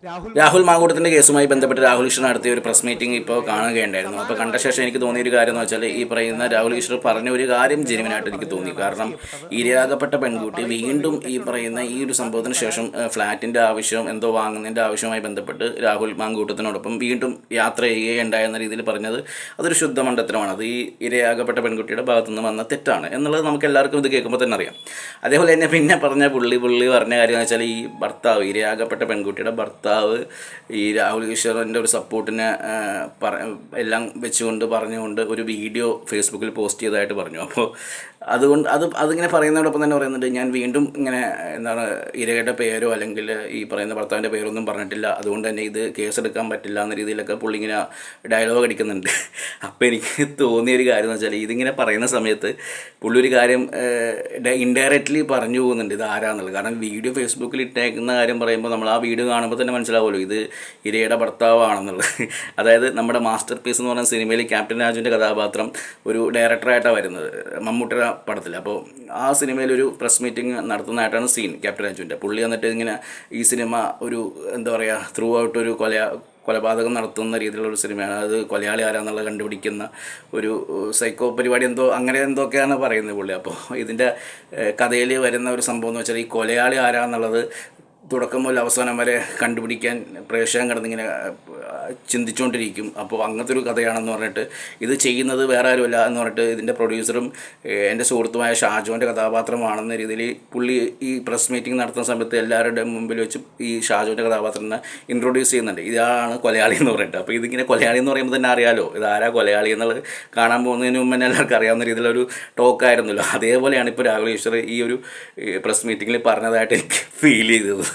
രാഹുൽ മാങ്കൂട്ടത്തിൻ്റെ കേസുമായി ബന്ധപ്പെട്ട് രാഹുൽ ഈശ്വർ നടത്തിയ ഒരു പ്രസ് മീറ്റിംഗ് ഇപ്പോൾ കാണുകയുണ്ടായിരുന്നു. അപ്പോൾ കണ്ട ശേഷം എനിക്ക് തോന്നിയൊരു കാര്യം എന്ന് വെച്ചാൽ ഈ പറയുന്ന രാഹുൽ ഈശ്വർ പറഞ്ഞ ഒരു കാര്യം ജെനുവിനായിട്ട് എനിക്ക് തോന്നി. കാരണം ഇരയാകപ്പെട്ട പെൺകുട്ടി വീണ്ടും ഈ പറയുന്ന ഈ ഒരു സംഭവത്തിന് ശേഷം ഫ്ലാറ്റിൻ്റെ ആവശ്യം എന്തോ വാങ്ങുന്നതിൻ്റെ ആവശ്യവുമായി ബന്ധപ്പെട്ട് രാഹുൽ മാങ്കൂട്ടത്തിനോടൊപ്പം വീണ്ടും യാത്ര ചെയ്യുകയുണ്ടായെന്ന രീതിയിൽ പറഞ്ഞത് അതൊരു ശുദ്ധ മണ്ടത്തരമാണ്. അത് ഈ ഇരയാകപ്പെട്ട പെൺകുട്ടിയുടെ ഭാഗത്തുനിന്ന് വന്ന തെറ്റാണ് എന്നുള്ളത് നമുക്ക് എല്ലാവർക്കും ഇത് കേൾക്കുമ്പോൾ തന്നെ അറിയാം. അതേപോലെ തന്നെ പിന്നെ പറഞ്ഞ പുള്ളി പറഞ്ഞ കാര്യം എന്ന് വെച്ചാൽ ഈ ഭർത്താവ് ഇരയാകപ്പെട്ട പെൺകുട്ടിയുടെ ഭർത്താവ് ഈ രാഹുൽ ഈശ്വറിൻ്റെ ഒരു സപ്പോർട്ടിനെ എല്ലാം വെച്ചുകൊണ്ട് പറഞ്ഞുകൊണ്ട് ഒരു വീഡിയോ ഫേസ്ബുക്കിൽ പോസ്റ്റ് ചെയ്തതായിട്ട് പറഞ്ഞു. അപ്പോൾ അതിങ്ങനെ പറയുന്നതോടൊപ്പം തന്നെ പറയുന്നുണ്ട്, ഞാൻ വീണ്ടും ഇങ്ങനെ എന്താണ് ഇരയുടെ പേരോ അല്ലെങ്കിൽ ഈ പറയുന്ന ഭർത്താവിൻ്റെ പേരൊന്നും പറഞ്ഞിട്ടില്ല, അതുകൊണ്ട് തന്നെ ഇത് കേസെടുക്കാൻ പറ്റില്ല എന്ന രീതിയിലൊക്കെ പുള്ളി ഇങ്ങനെ ഡയലോഗ് അടിക്കുന്നുണ്ട്. അപ്പോൾ എനിക്ക് തോന്നിയൊരു കാര്യം എന്ന് വെച്ചാൽ ഇതിങ്ങനെ പറയുന്ന സമയത്ത് പുള്ളി ഒരു കാര്യം ഇൻഡയറക്റ്റ്ലി പറഞ്ഞു പോകുന്നുണ്ട് ഇത് ആരാന്നുള്ളത്. കാരണം വീഡിയോ ഫേസ്ബുക്കിൽ ഇട്ടേക്കുന്ന കാര്യം പറയുമ്പോൾ നമ്മൾ ആ വീഡിയോ കാണുമ്പോൾ തന്നെ മനസ്സിലാവുമല്ലോ ഇത് ഇരയുടെ ഭർത്താവാണെന്നുള്ളത്. അതായത് നമ്മുടെ മാസ്റ്റർ പീസ് എന്ന് പറഞ്ഞ സിനിമയിൽ ക്യാപ്റ്റൻ രാജുവിൻ്റെ കഥാപാത്രം ഒരു ഡയറക്ടറായിട്ടാണ് വരുന്നത് മമ്മൂട്ടിയുടെ പടത്തിൽ. അപ്പോൾ ആ സിനിമയിലൊരു പ്രസ് മീറ്റിംഗ് നടത്തുന്നതായിട്ടാണ് സീൻ ക്യാപ്റ്റൻ രാജുവിൻ്റെ. പുള്ളി വന്നിട്ട് ഇങ്ങനെ ഈ സിനിമ ഒരു എന്താ പറയുക ത്രൂ ഔട്ട് ഒരു കൊലപാതകം നടത്തുന്ന രീതിയിലുള്ളൊരു സിനിമയാണ്. അത് കൊലയാളി ആരാന്നുള്ളത് കണ്ടുപിടിക്കുന്ന ഒരു സൈക്കോ പരിപാടി അങ്ങനെ എന്തൊക്കെയാണ് പറയുന്നത് പുള്ളി. അപ്പോൾ ഇതിൻ്റെ കഥയിൽ വരുന്ന ഒരു സംഭവം എന്ന് വെച്ചാൽ ഈ കൊലയാളി ആരാന്നുള്ളത് തുടക്കം മുതൽ അവസാനം വരെ കണ്ടുപിടിക്കാൻ പ്രേക്ഷകൻ കിടന്നിങ്ങനെ ചിന്തിച്ചുകൊണ്ടിരിക്കും. അപ്പോൾ അങ്ങനത്തെ ഒരു കഥയാണെന്ന് പറഞ്ഞിട്ട് ഇത് ചെയ്യുന്നത് വേറെ ആരുമല്ല എന്ന് പറഞ്ഞിട്ട് ഇതിൻ്റെ പ്രൊഡ്യൂസറും എൻ്റെ സുഹൃത്തുമായ ഷാജോൻ്റെ കഥാപാത്രമാണെന്ന രീതിയിൽ പുള്ളി ഈ പ്രസ് മീറ്റിംഗ് നടത്തുന്ന സമയത്ത് എല്ലാവരുടെയും മുമ്പിൽ വെച്ച് ഈ ഷാജോൻ്റെ കഥാപാത്രത്തിനെ ഇൻട്രൊഡ്യൂസ് ചെയ്യുന്നുണ്ട്. ഇതാണ് കൊലയാളി എന്ന് പറഞ്ഞിട്ട്. അപ്പോൾ ഇതിങ്ങനെ കൊലയാളി എന്ന് പറയുമ്പോൾ തന്നെ അറിയാമല്ലോ ഇതാരാ കൊലയാളി എന്നുള്ളത്. കാണാൻ പോകുന്നതിന് മുമ്പ് തന്നെ എല്ലാവർക്കും അറിയാവുന്ന രീതിയിലൊരു ടോക്കായിരുന്നല്ലോ. അതേപോലെയാണ് ഇപ്പോൾ രാഹുൽ ഈശ്വർ ഈ ഒരു പ്രസ് മീറ്റിങ്ങിൽ പറഞ്ഞതായിട്ട് എനിക്ക് ഫീൽ ചെയ്തത്.